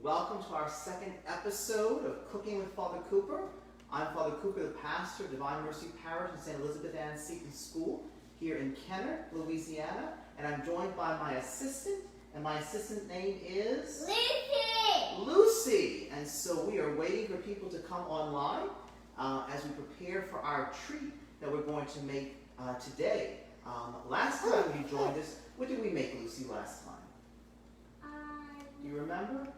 Welcome to our second episode of Cooking with Father Cooper. I'm Father Cooper, the pastor of Divine Mercy Parish in St. Elizabeth Ann Seton School here in Kenner, Louisiana. And I'm joined by my assistant, and my assistant's name is? Lucy! And so we are waiting for people to come online as we prepare for our treat that we're going to make today. Last time you joined us, what did we make, Lucy, last time? Do you remember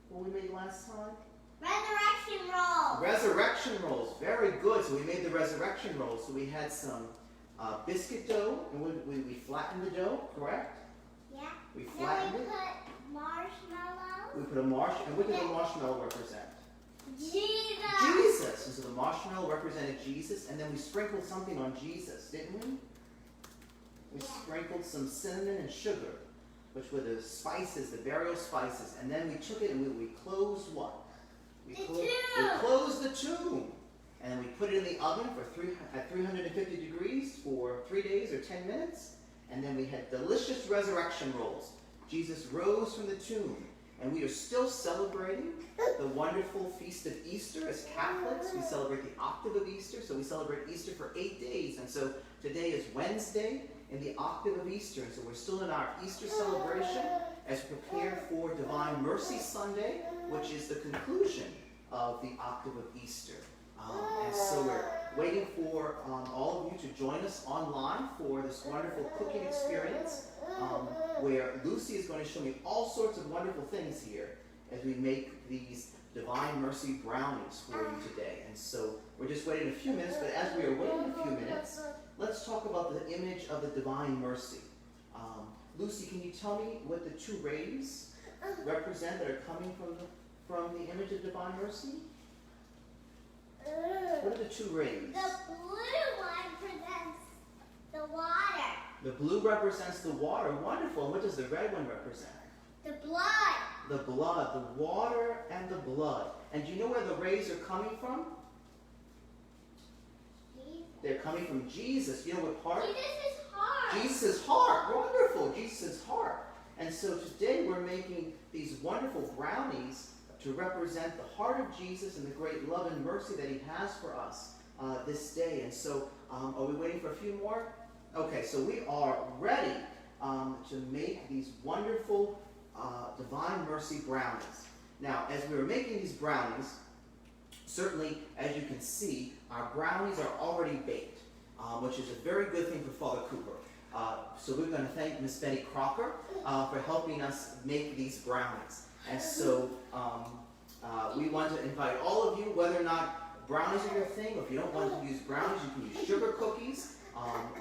what we made last time? Resurrection rolls. Resurrection rolls. Very good. So we made the resurrection rolls. So we had some biscuit dough, and we flattened the dough, correct? Yeah. We flattened it. Then we put marshmallows. We put a marshmallow. And what did the marshmallow represent? Jesus. Jesus. And so the marshmallow represented Jesus, and then we sprinkled something on Jesus, didn't we? We sprinkled some cinnamon and sugar, which were the spices, the burial spices. And then we took it and we closed what? We closed the tomb. And then we put it in the oven at 350 degrees for 3 days or 10 minutes. And then we had delicious resurrection rolls. Jesus rose from the tomb. And we are still celebrating the wonderful feast of Easter. As Catholics, we celebrate the octave of Easter. So we celebrate Easter for 8 days. And so today is Wednesday in the octave of Easter. And so we're still in our Easter celebration as we prepare for Divine Mercy Sunday, which is the conclusion of the octave of Easter. And so we're waiting for all of you to join us online for this wonderful cooking experience where Lucy is going to show me all sorts of wonderful things here as we make these Divine Mercy Brownies for you today. And so we're just waiting a few minutes, but as we are waiting a few minutes, let's talk about the image of the Divine Mercy. Lucy, can you tell me what the two rays represent that are coming from the image of Divine Mercy? What are the two rays? The blue one represents the water. The blue represents the water. Wonderful. And what does the red one represent? The blood. The blood. The water and the blood. And do you know where the rays are coming from? Jesus. They're coming from Jesus. You know what part? Jesus' heart. Jesus' heart. Wonderful. Jesus' heart. And so today we're making these wonderful brownies to represent the heart of Jesus and the great love and mercy that he has for us this day. And so are we waiting for a few more? Okay, so we are ready to make these wonderful Divine Mercy Brownies. Now, as we were making these brownies, certainly, as you can see, our brownies are already baked, which is a very good thing for Father Cooper. So we're going to thank Miss Betty Crocker for helping us make these brownies. And so we want to invite all of you, whether or not brownies are your thing, or if you don't want to use brownies, you can use sugar cookies,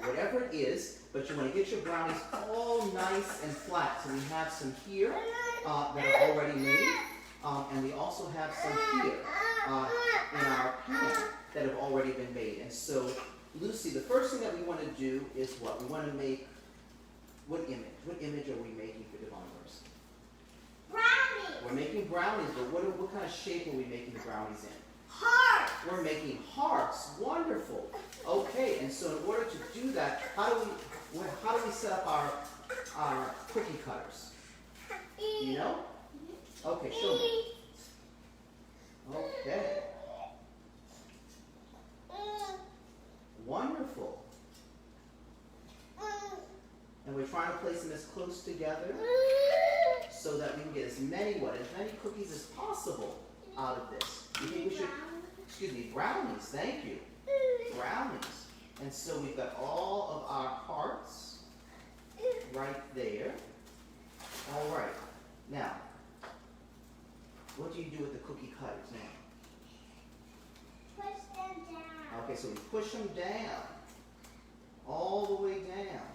whatever it is, but you want to get your brownies all nice and flat. So we have some here that are already made, and we also have some here in our pan that have already been made. And so, Lucy, the first thing that we want to do is what? We want to make, what image? What image are we making for Divine Mercy? Brownies. We're making brownies, but what kind of shape are we making the brownies in? Heart. We're making hearts. Wonderful. Okay, and so in order to do that, how do we set up our cookie cutters? Do you know? Okay, show me. Okay. Wonderful. And we're trying to place them as close together so that we can get as many cookies as possible out of this. You think we should, excuse me, brownies, thank you. Brownies. And so we've got all of our hearts right there. All right. Now, what do you do with the cookie cutters now? Push them down. Okay, so we push them down. All the way down.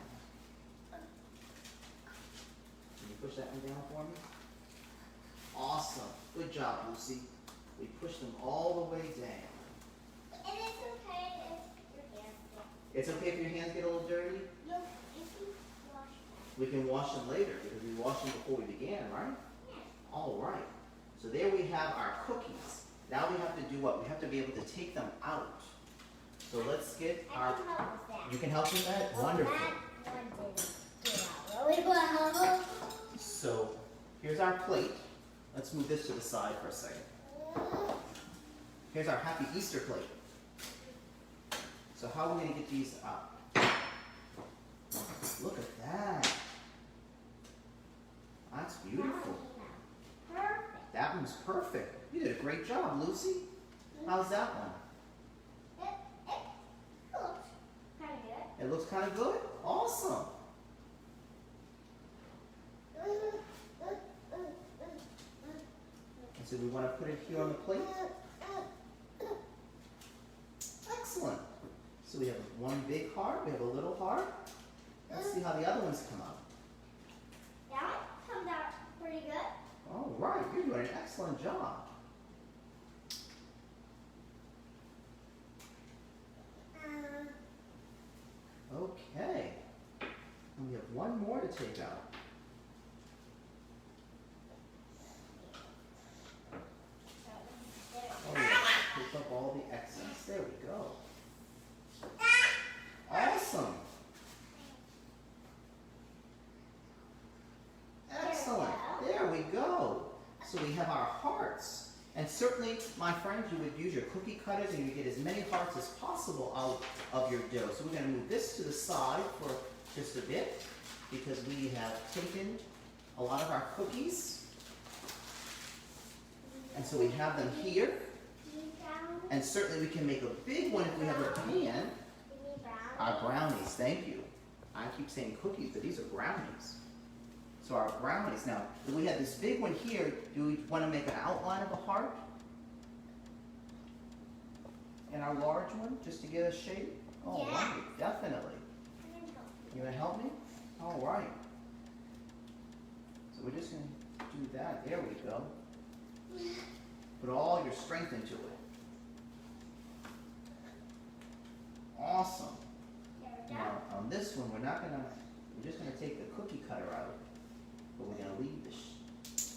Can you push that one down for me? Awesome. Good job, Lucy. We push them all the way down. And it's okay if your hands get. It's okay if your hands get a little dirty? No, if you wash them. We can wash them later because we washed them before we began, right? All right. So there we have our cookies. Now we have to do what? We have to be able to take them out. So let's get our... I can help with that. You can help with that? Well, Wonderful. that one didn't get out really well. So here's our plate. Let's move this to the side for a second. Here's our Happy Easter plate. So how are we going to get these up? Look at that. That's beautiful. Perfect. That one's perfect. You did a great job, Lucy. How's that one? It looks kind of good. It looks kind of good? Awesome. And so we want to put it here on the plate. Excellent. So we have one big heart, we have a little heart. Let's see how the other ones come out. That one comes out pretty good. All right, you're doing an excellent job. Okay. And we have one more to take out. Oh, yeah. Pick up all the excess. There we go. Awesome. Excellent. There we go. So we have our hearts. And certainly, my friends, you would use your cookie cutters and you get as many hearts as possible out of your dough. So we're going to move this to the side for just a bit because we have taken a lot of our cookies. And so we have them here. And certainly we can make a big one if we have a pan. Our brownies, thank you. I keep saying cookies, but these are brownies. So our brownies. Now, if we have this big one here, do we want to make an outline of a heart? And our large one, just to get a shape? All right, definitely. You want to help me? All right. So we're just going to do that. There we go. Put all your strength into it. Awesome. Now, on this one, we're just going to take the cookie cutter out, but we're going to leave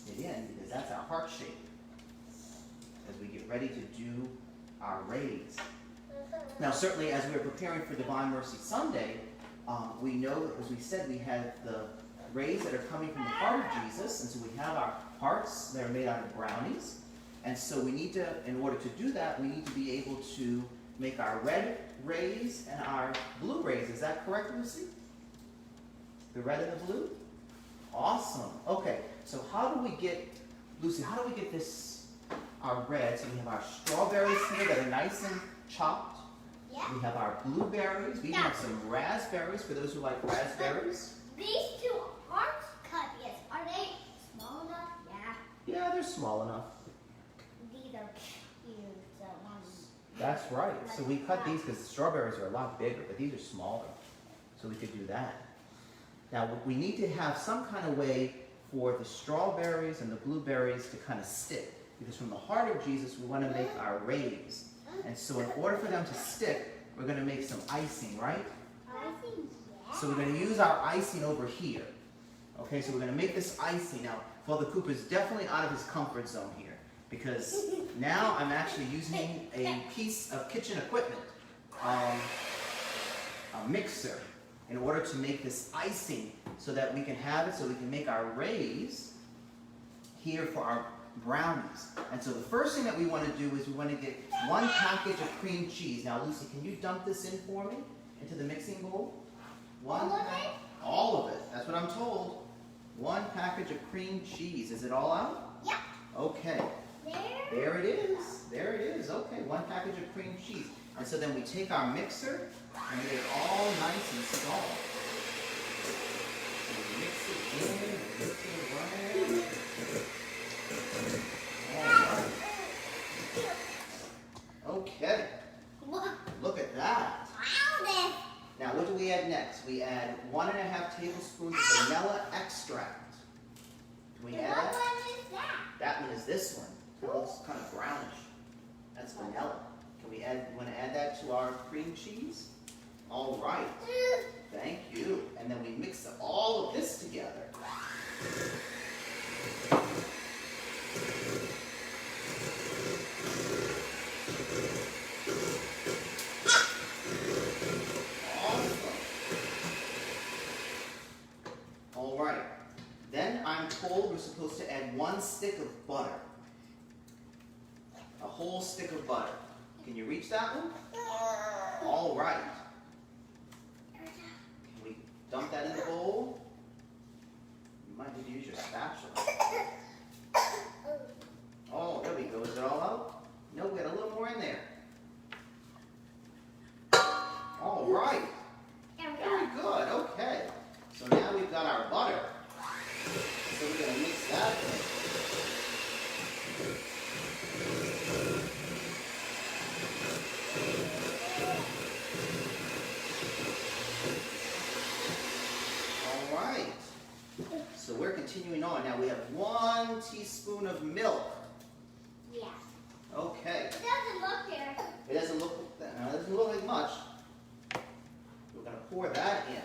it in because that's our heart shape as we get ready to do our rays. Now, certainly, as we're preparing for Divine Mercy Sunday, we know that, as we said, we have the rays that are coming from the heart of Jesus, and so we have our hearts that are made out of brownies, and so we need to, in order to do that, we need to be able to make our red rays and our blue rays. Is that correct, Lucy? The red and the blue? Awesome. Okay, so how do we get, Lucy, how do we get this, our red? So we have our strawberries here that are nice and chopped. Yeah. We have our blueberries. We even have some raspberries for those who like raspberries. These two aren't cut yet. Are they small enough? Yeah. Yeah, they're small enough. These are cute. That's right. So we cut these because the strawberries are a lot bigger, but these are smaller. So we could do that. Now, we need to have some kind of way for the strawberries and the blueberries to kind of stick. Because from the heart of Jesus, we want to make our rays. And so in order for them to stick, we're going to make some icing, right? Icing, yeah. So we're going to use our icing over here. Okay, so we're going to make this icing. Now, Father Cooper's definitely out of his comfort zone here. Because now I'm actually using a piece of kitchen equipment, a mixer, in order to make this icing so that we can have it, so we can make our rays here for our brownies. And so the first thing that we want to do is we want to get 1 package of cream cheese. Now, Lucy, can you dump this in for me into the mixing bowl? All of it? All of it. That's what I'm told. 1 package of cream cheese. Is it all out? Yeah. Okay. There it is. There it is. Okay, 1 package of cream cheese. And so then we take our mixer and we get it all nice and soft. So we mix it in, mix it around. All right. Okay. Look at that. Now what do we add next? We add 1½ tablespoons of vanilla extract. Can we add that? What one is that? That one is this one. It looks kind of brownish. That's vanilla. Can we add? You want to add that to our cream cheese? All right. Thank you. And then we mix all of this together. Awesome. All right. Then I'm told we're supposed supposed to add 1 stick of butter. A whole stick of butter. Can you reach that one? All right. Can we dump that in the bowl? You might need to use your spatula. Oh, there we go. Is it all out? No, we got a little more in there. All right. Very good. Okay. So now we've got our butter. So we're going to mix that in. All right. So we're continuing on. Now we have 1 teaspoon of milk. Yeah. Okay. It doesn't look there. It doesn't look like much. We're going to pour that in.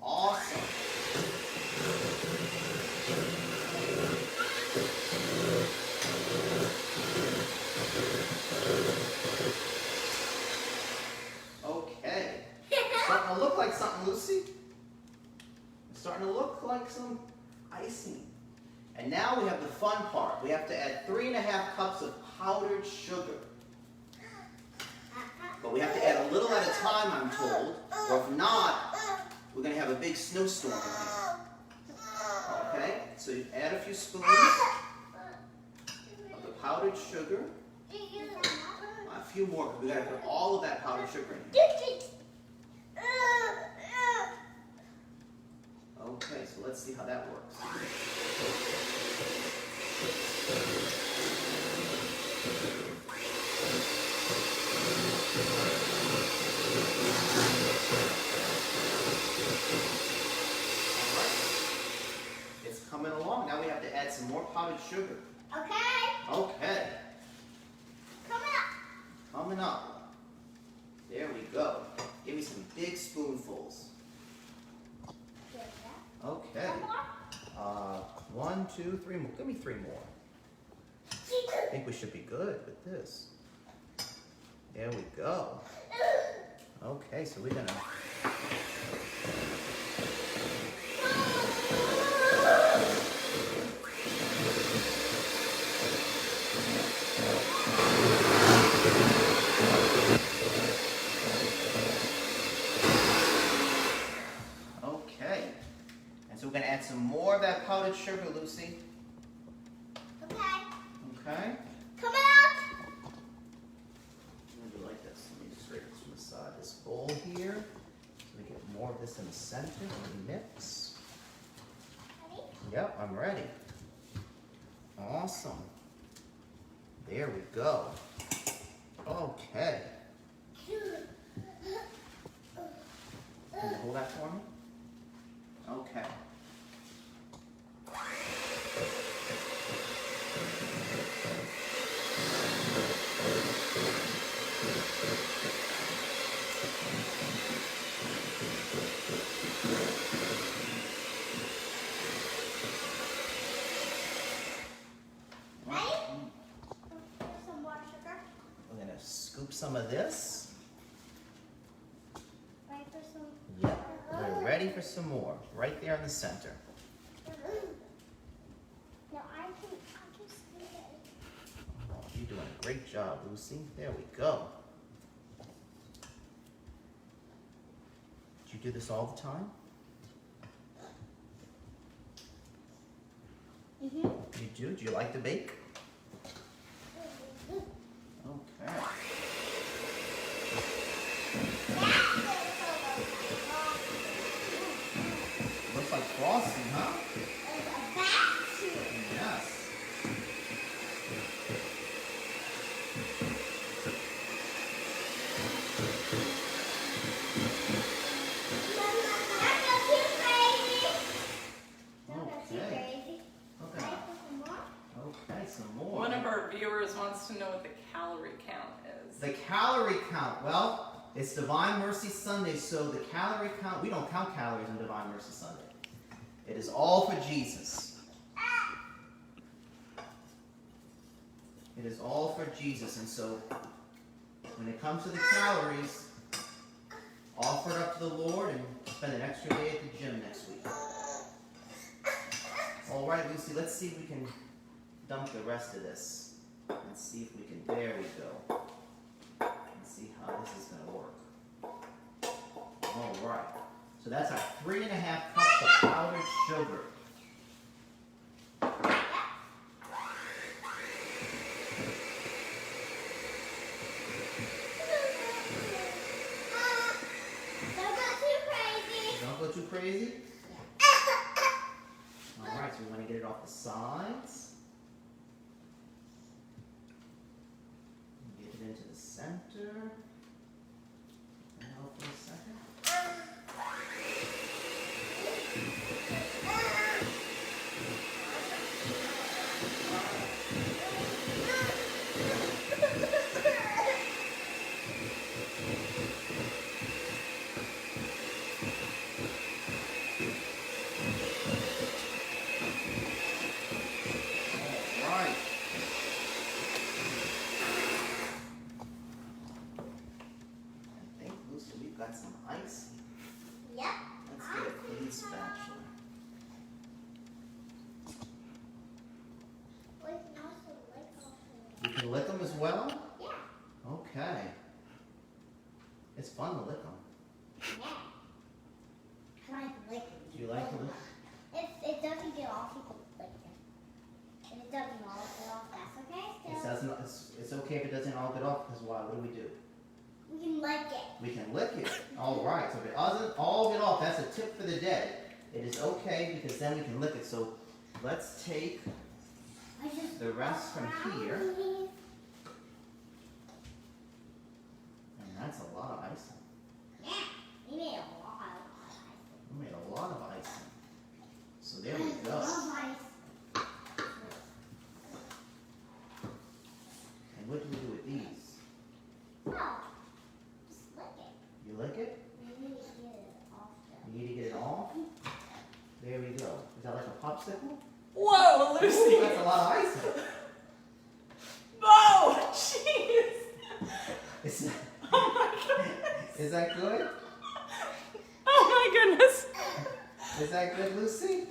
Awesome. Okay. Starting to look like something, Lucy. It's starting to look like some icing. And now we have the fun part. We have to add 3½ cups of powdered sugar. But we have to add a little at a time, I'm told. Or if not, we're going to have a big snowstorm in here. Okay? So you add a few spoons of the powdered sugar. A few more, because we've got to put all of that powdered sugar in here. Okay, so let's see how that works. It's coming along. Now we have to add some more powdered sugar. Okay. Okay. Coming up. Coming up. There we go. Give me some big spoonfuls. Okay. One more? 1, 2, 3 more. Give me 3 more. I think we should be good with this. There we go. Okay, so we're gonna. Okay. And so we're gonna add some more of that powdered sugar, Lucy. Okay. Okay. Coming up. I'm gonna do like this. Let me just scrape this from the side. This bowl here. So we get more of this in the center. We mix. Ready? Yep, I'm ready. Awesome. There we go. Okay. Can you hold that for me? Okay. Ready? Here's some more sugar. We're gonna scoop some of this. Right for some. Yep. We're ready for some more. Right there in the center. No, I can see it. Oh, you're doing a great job, Lucy. There we go. Do you do this all the time? Mm-hmm. You do? Do you like to bake? Okay. Looks like frosting, huh? Yes. Okay, some more. One of our viewers wants to know what the calorie count is. The calorie count. Well, it's Divine Mercy Sunday, so the calorie count, we don't count calories on Divine Mercy Sunday. It is all for Jesus. It is all for Jesus, and so when it comes to the calories, offer it up to the Lord and spend an extra day at the gym next week. All right, Lucy, let's see if we can dump the rest of this. Let's see if we can, there we go. Let's see how this is going to work. All right. So that's our 3½ cups of powdered sugar. Don't go too crazy? Alright, so we want to get it off the sides. Get it into the center. And hold for a second. Got some ice. Yep. Let's get a clean spatula. We can also lick off You can lick them as well? Yeah. Okay. It's fun to lick them. Yeah. I like licking. Do you like to lick? If it doesn't get off, you can lick it. If it doesn't all get off, that's okay. It doesn't, it's okay if it doesn't all get off, because why? What do we do? We can lick it. We can lick it. All right. So if it doesn't all get off, that's a tip for the day. It is okay because then we can lick it. So let's take the rest from here. And that's a lot of icing. Yeah, we made a lot of icing. We made a lot of icing. So there we go. I love ice. And what do we do with these? Oh, just lick it. You lick it? We need to get it off though. You need to get it off? There we go. Is that like a popsicle? Whoa, Ooh, Lucy! that's a lot of icing. Oh, jeez! Oh my goodness! Is that good? Oh my goodness! Is that good, Lucy?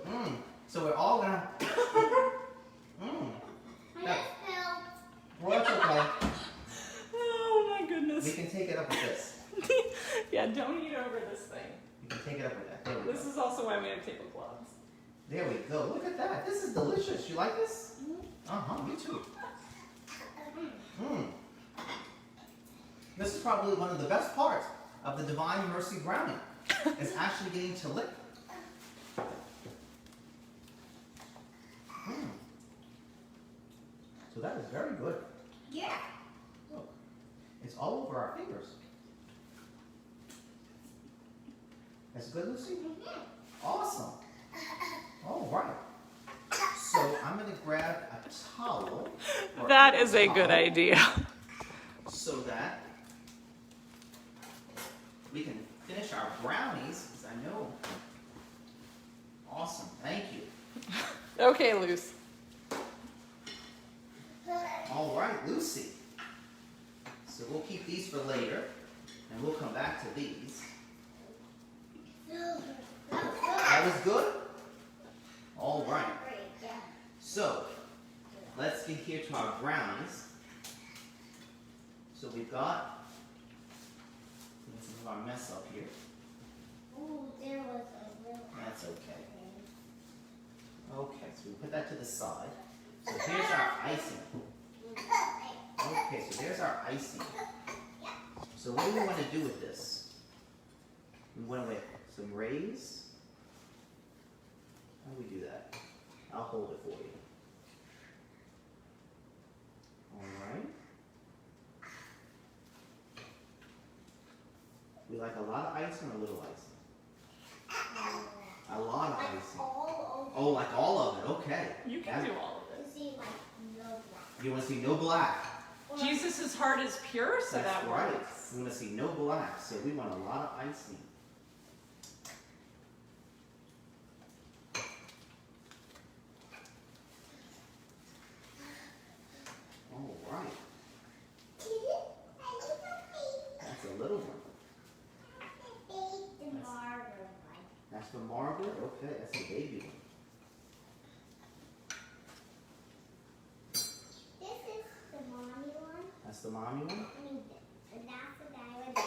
Mm. So we're all gonna. Mm. I just felt. Well, that's okay. Oh my We goodness. can take it up with this. Yeah, don't eat over this thing. You can take it up with that. There we This go. is also why we have tablecloths. There we go. Look at that. This is delicious. You like this? Me too. Mm. This is probably one of the best parts of the Divine Mercy Brownie. Is actually getting to lick. Mm. So that is very good. Yeah. Look, it's all over our fingers. That's good, Lucy? Awesome. All right. So I'm going to grab a towel. That is a good idea. So that we can finish our brownies, because I know. Awesome. Thank you. Okay, Luce. All right, Lucy. So we'll keep these for later, and we'll come back to these. That was good? All right. So, let's get here to our brownies. So we've got some of our mess up here. Ooh, there was a little. That's okay. Okay, so we put that to the side. So here's our icing. Okay, so there's our icing. So what do we want to do with this? We want to make some rays. How do we do that? I'll hold it for you. Alright. We like a lot of icing or a little icing? A lot of Like icing. all Oh, like all of it. Okay. You can do all of over. this. See, like no black. You want to see no black? Jesus' heart is pure, so That's that right. works. We want to see no black, so we want a lot of icing. All right. That's a little one. That's for Margaret. Okay, that's a baby one. That's the mommy one? I mean, and that's the guy with the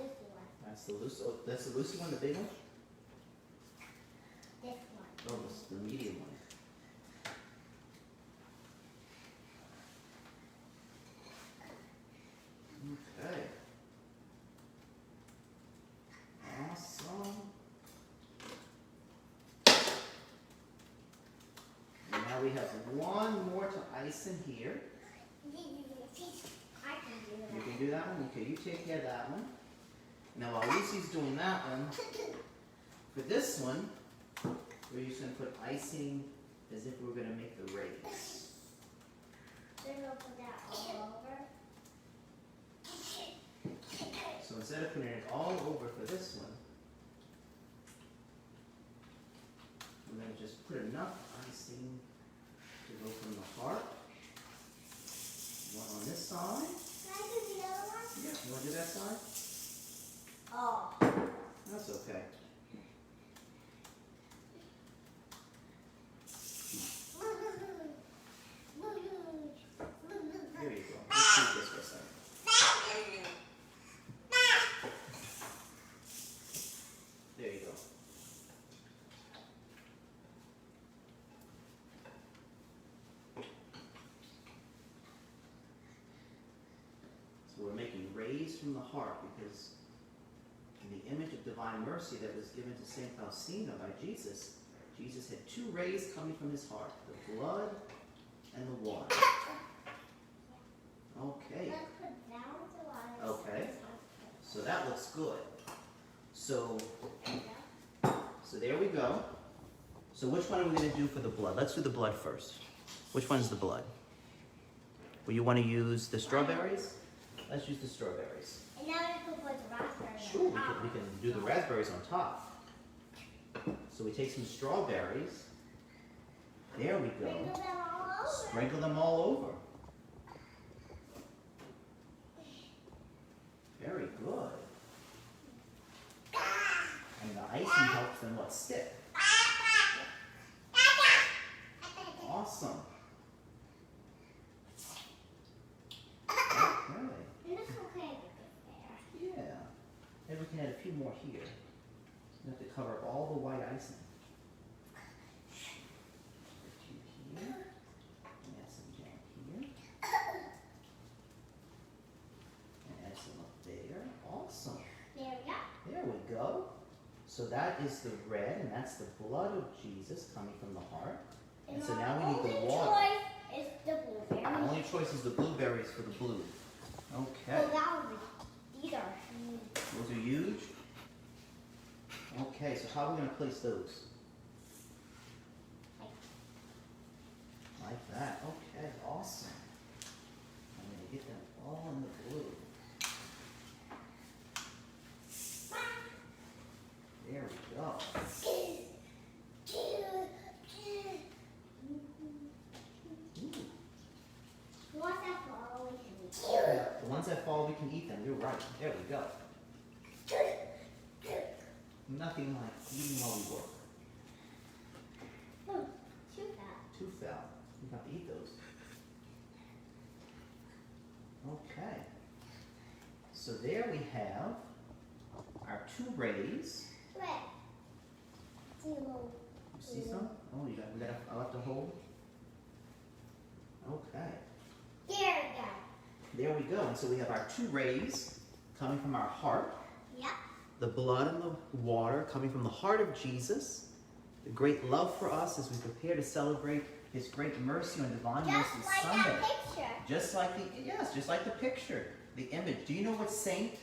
Lucy one. That's the Lucy, oh, that's the Lucy one, the big one? This one. Oh, this is the medium one. Okay. Awesome. And now we have one more to ice in here. I can do You that. can do that one? Okay, you take care of that one. Now while Lucy's doing that one, for this one, we're just going to put icing as if we were going to make the rays. So we'll put that all over. So instead of putting it all over for this one, we're going to just put enough icing to go from the heart. One on this side. Can I do the other one? Yeah, you want to do that side? Oh. That's okay. Here you go. Let's do this for a second. There you go. So we're making rays from the heart because in the image of divine mercy that was given to Saint Faustina by Jesus, Jesus had two rays coming from his heart, the blood and the water. Okay. Let's put down the water. Okay. So that looks good. So there we go. So which one are we going to do for the blood? Let's do the blood first. Which one is the blood? Well, you want to use the strawberries? Let's use the strawberries. And now we can put the raspberry Sure, on top. we can do the raspberries on top. So we take some strawberries. There we go. Sprinkle them all over. Sprinkle them all over. Very good. And the icing helps them what? Stick. Awesome. Okay. And it's okay with there. Yeah. Maybe we can add a few more here. You have to cover all the white icing. A few here. And add some down here. And add some up there. Awesome. There we go. There we go. So that is the red, and that's the blood of Jesus coming from the heart. And so now we need the water. Only choice is the blueberry. The only choice is the blueberries for the blue. Okay. Oh, that would be. These are huge. Those are huge. Okay, so how are we going to place those? Like that. Okay, awesome. I'm going to get them all in the blue. There we go. Ooh. Once that fall, we can eat. Yeah, the ones that fall, we can eat them. You're right. There we go. Nothing like eating while we work. Oh, shoot that. Too foul. We have to eat those. Okay. So there we have our two rays. Red. Zero. You see some? Oh, we got I'll have to hold. Okay. There we go. There we go. And so we have our two rays coming from our heart. Yep. The blood and the water coming from the heart of Jesus. The great love for us as we prepare to celebrate his great mercy on Divine Just Mercy like Sunday. that picture. Just like just like the picture, the image. Do you know what saint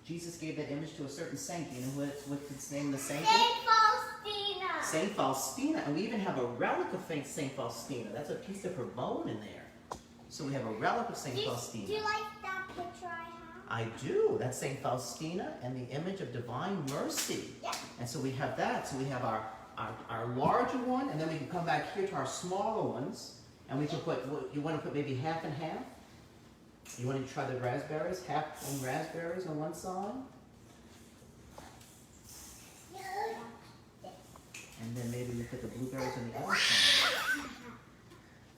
Jesus gave that image to? A certain saint. Do you know what its name the saint is? Saint Faustina. Saint Faustina, and we even have a relic of Saint Faustina. That's a piece of her bone in there. So we have a relic of Saint Faustina. Do you like that picture I have? I do. That's Saint Faustina and the image of Divine Mercy. Yeah. And so we have that. So we have our larger one, and then we can come back here to our smaller ones, and we can put. You want to put maybe half and half? You want to try the raspberries? Half on raspberries on one side, and then maybe we put the blueberries on the other side.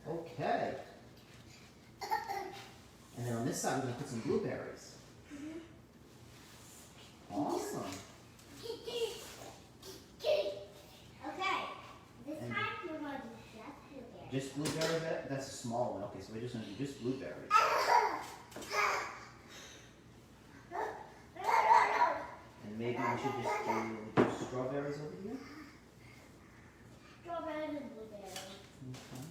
Okay. And then on this side, we're going to put some blueberries. Awesome. Okay. This And- time we're going to do just blueberries. Just blueberries? That's a small one. Okay, so we're just going to do just blueberries. And maybe we should just do strawberries over here? Strawberries and blueberries. Okay.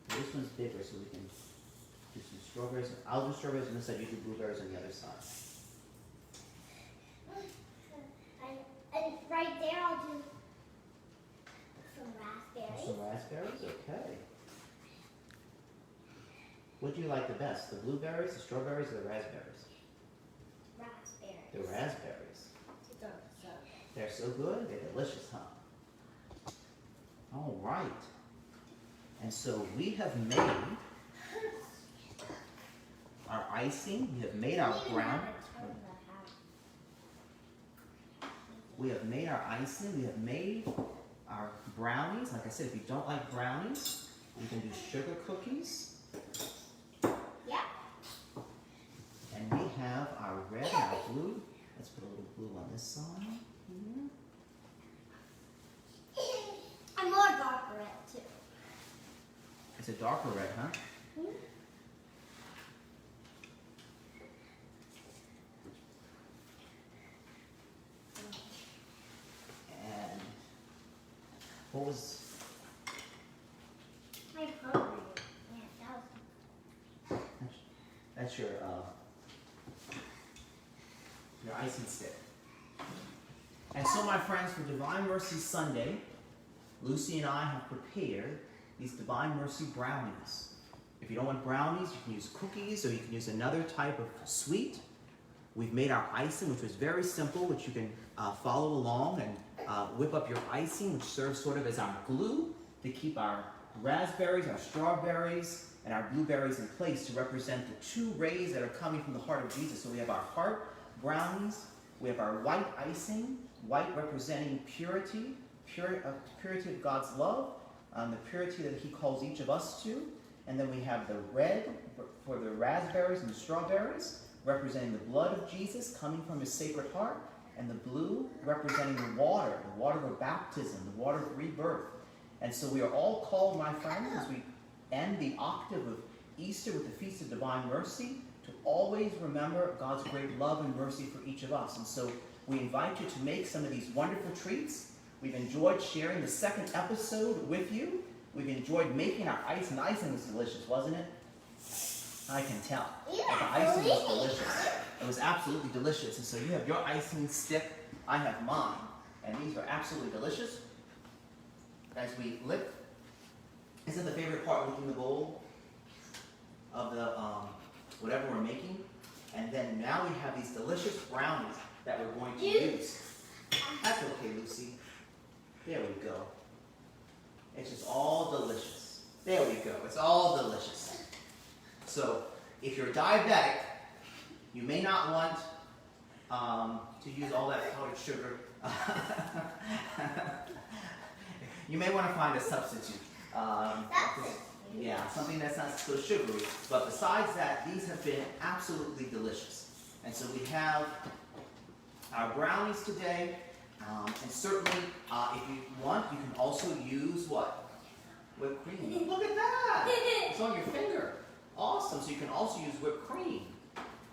Well, this one's bigger, so we can do some strawberries. I'll do strawberries on this side, you do blueberries on the other side. And right there I'll do some raspberries. Some raspberries? Okay. What do you like the best? The blueberries, the strawberries, or the raspberries? Raspberries. The raspberries. So good. They're so good? They're delicious, huh? All right. And so we have made our icing. We have made our brown. We have made our icing. We have made our brownies. Like I said, if you don't like brownies, you can do sugar cookies. Yeah. And we have our red and our blue. Let's put a little blue on this side. Here. And more dark red too. It's a darker red, huh? And what was... My program. Yeah, that was. That's your icing stick. And so, my friends, for Divine Mercy Sunday, Lucy and I have prepared these Divine Mercy Brownies. If you don't want brownies, you can use cookies, or you can use another type of sweet. We've made our icing, which was very simple, which you can follow along and whip up your icing, which serves sort of as our glue to keep our raspberries, our strawberries, and our blueberries in place to represent the two rays that are coming from the heart of Jesus. So we have our heart brownies, we have our white icing, white representing purity, purity of God's love, the purity that He calls each of us to. And then we have the red for the raspberries and the strawberries, representing the blood of Jesus coming from His sacred heart, and the blue representing the water of baptism, the water of rebirth. And so we are all called, my friends, as we end the octave of Easter with the Feast of Divine Mercy, to always remember God's great love and mercy for each of us. And so we invite you to make some of these wonderful treats. We've enjoyed sharing the second episode with you. We've enjoyed making our ice, and icing was delicious, wasn't it? I can tell. Yeah, The icing was delicious. It was absolutely delicious. And so you have your icing stick, I have mine. And these are absolutely delicious. As we lick, isn't the favorite part licking the bowl of the whatever we're making? And then now we have these delicious brownies that we're going to use. That's okay, Lucy. There we go. It's just all delicious. There we go. It's all delicious. So, if you're diabetic, you may not want to use all that powdered sugar. You may want to find a substitute. Yeah, something that's not so sugary. But besides that, these have been absolutely delicious. And so we have our brownies today. And certainly, if you want, you can also use what? Whipped cream. Look at that! It's on your finger. Awesome. So you can also use whipped cream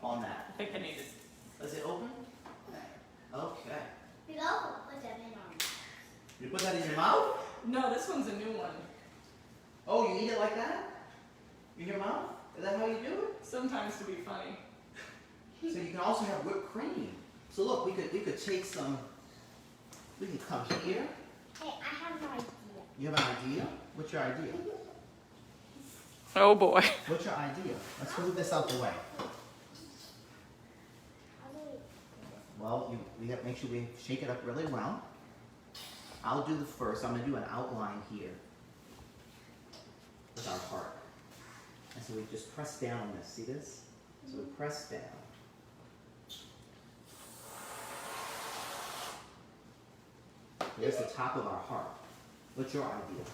on that. I think I need it. Is it open? Okay. We also put them in our. You put that in your mouth? No, this one's a new one. Oh, you eat it like that? In your mouth? Is that how you do it? Sometimes to be funny. So you can also have whipped cream. So look, we could take some. We can come here. Hey, I have an idea. You have an idea? What's your idea? Oh boy. What's your idea? Let's move this out the way. Well, we have to make sure we shake it up really well. I'll do the first. I'm going to do an outline here with our heart. And so we just press down on this. See this? So we press down. There's the top of our heart. What's your idea?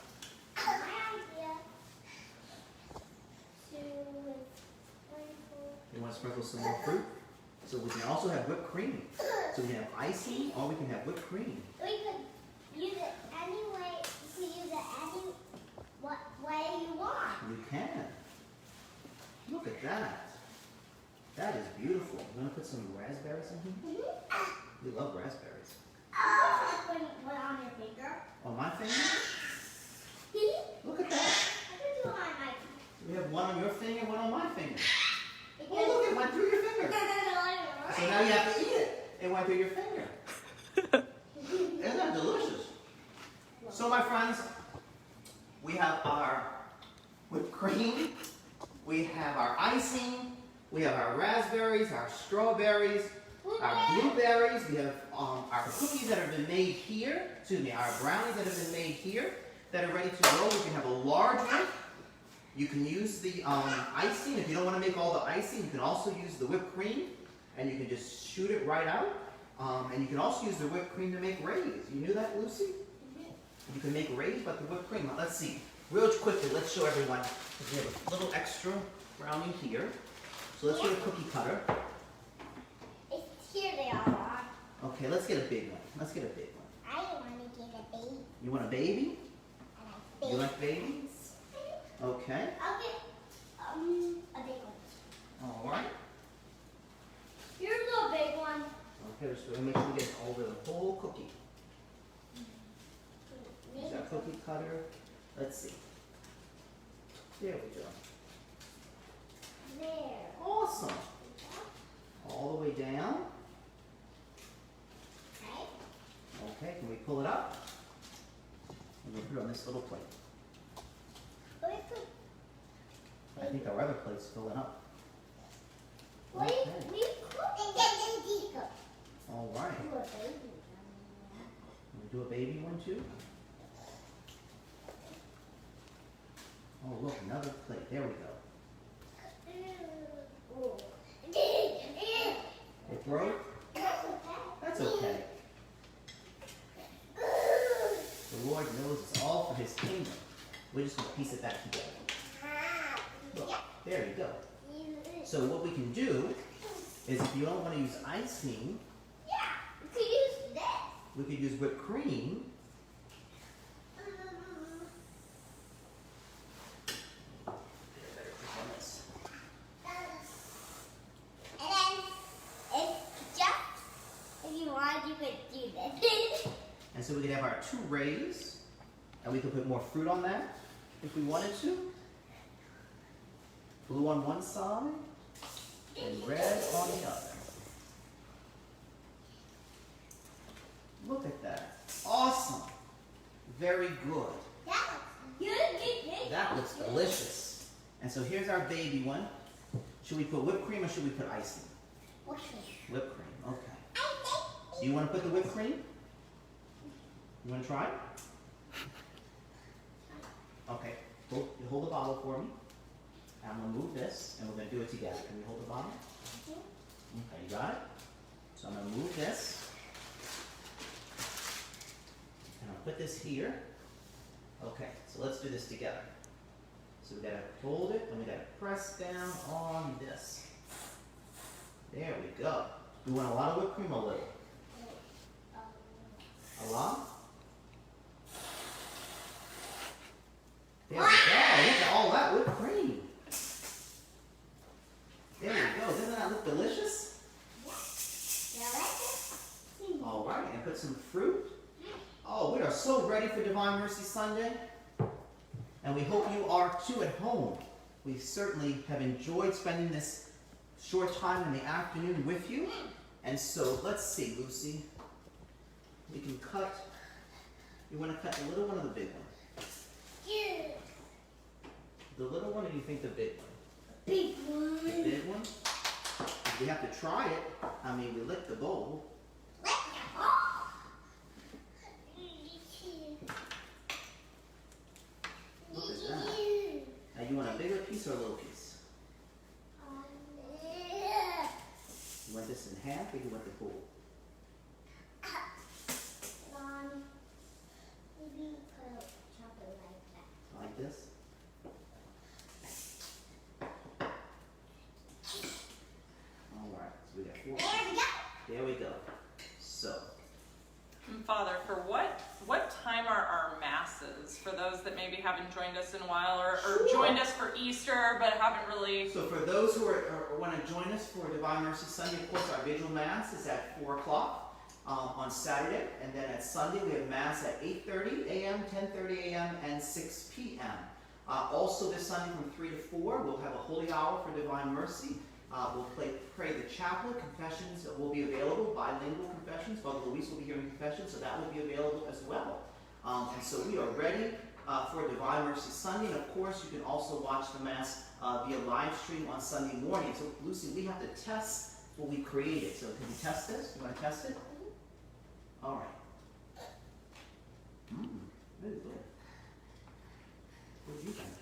My idea to You want to sprinkle some more fruit? So we can also have whipped cream. So we can have icing or we can have whipped cream. We could use it any way. You could use it any way you want. You can. Look at that. That is beautiful. You want to put some raspberries in here? We love raspberries. Put it on your finger. On my finger? Look at that. I could do it on my We have one on your finger, one on my finger. finger. Oh, look, it went through your finger. So now you have to eat it. It went through your finger. Isn't that delicious? So my friends, we have our whipped cream, we have our icing, we have our raspberries, our strawberries, our blueberries, we have our cookies that have been made here, our brownies that have been made here that are ready to go. We can have a large one. You can use the icing. If you don't want to make all the icing, you can also use the whipped cream and you can just shoot it right out. And you can also use the whipped cream to make rays. You knew that, Lucy? You can make rays, but the whipped cream. Now, let's see. Real quickly, let's show everyone. We have a little extra brownie here. So let's get a cookie cutter. Here they are. Okay, let's get a big one. Let's get a big one. I want to get a baby. You want a baby? I like You like babies? Okay. I'll get a big one. All right. Here's a big one. Okay, so we'll make sure we get over the whole cookie. Use our cookie cutter. Let's see. There we go. There. Awesome. All the way down. Okay. Okay, can we pull it up? And we'll put it on this little plate. Let me put. I think our other plate's filling up. We Okay. cook and get the teacup. All right. Do a baby. Can we do a baby one too? Oh, look, another plate. There we go. It broke? That's okay. The Lord knows it's all for His kingdom. We're just going to piece it back together. Look, there you go. So what we can do is if you don't want to use icing, We could use this. we could use whipped cream. And then, if you want, you could do this. And so we could have our 2 rays, and we could put more fruit on that if we wanted to. Blue on one side, and red on the other. Look at that. Awesome. Very good. That looks delicious. And so here's our baby one. Should we put whipped cream or should we put icing? Whipped cream, okay. Do you want to put the whipped cream? You want to try? Okay, hold the bottle for me. I'm going to move this, and we're going to do it together. Can you hold the bottle? Okay, you got it? So I'm going to move this. And I'll put this here. Okay, so let's do this together. So we got to hold it, and we got to press down on this. There we go. We want a lot of whipped cream or a little? A lot? There we go. Look at all that whipped cream. There we go. Doesn't that look delicious? All right, and put some fruit. Oh, we are so ready for Divine Mercy Sunday. And we hope you are too at home. We certainly have enjoyed spending this short time in the afternoon with you. And so, let's see, Lucy. We can cut. You want to cut the little one or the big one? The little one or do you think the big one? Big one. The big one? We have to try it. I mean, we lick the bowl. Look at that. Now, you want a bigger piece or a little piece? You want this in half or you want the whole? Maybe put chocolate like that. Like this? for those that maybe haven't joined us in a while or joined us for Easter but haven't really. So for those who want to join us for Divine Mercy Sunday, of course, our vigil mass is at 4 o'clock on Saturday, and then at Sunday we have mass at 8:30 a.m., 10:30 a.m., and 6 p.m. Also this Sunday from 3 to 4, we'll have a holy hour for Divine Mercy. We'll pray the chaplet. Confessions will be available, bilingual confessions. Father Luis will be hearing confessions, so that will be available as well. And so we are ready for Divine Mercy Sunday. And of course, you can also watch the Mass via live stream on Sunday morning. So Lucy, we have to test what we created. So can you test this? You want to test it? All right. Very good. What do you think?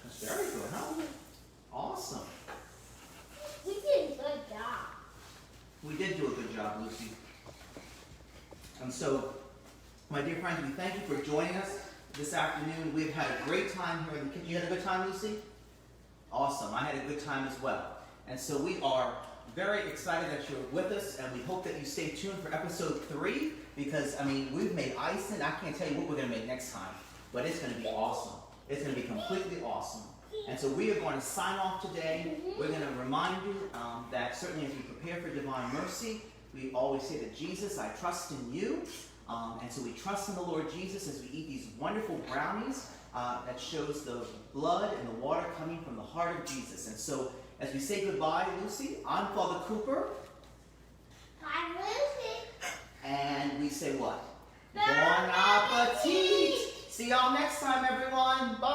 That's very good, huh? Awesome. We did a good job. We did do a good job, Lucy. And so, my dear friends, we thank you for joining us this afternoon. We've had a great time here in the kitchen. You had a good time, Lucy? Awesome. I had a good time as well. And so we are very excited that you're with us, and we hope that you stay tuned for episode 3, because, I mean, we've made icing. I can't tell you what we're going to make next time, but it's going to be awesome. It's going to be completely awesome. And so we are going to sign off today. We're going to remind you that certainly as we prepare for Divine Mercy, we always say that Jesus, I trust in you. And so we trust in the Lord Jesus as we eat these wonderful brownies that shows the blood and the water coming from the heart of Jesus. And so as we say goodbye, Lucy, I'm Father Cooper. I'm Lucy. And we say what? Bon Bon appetit! See y'all next time, everyone. Bye.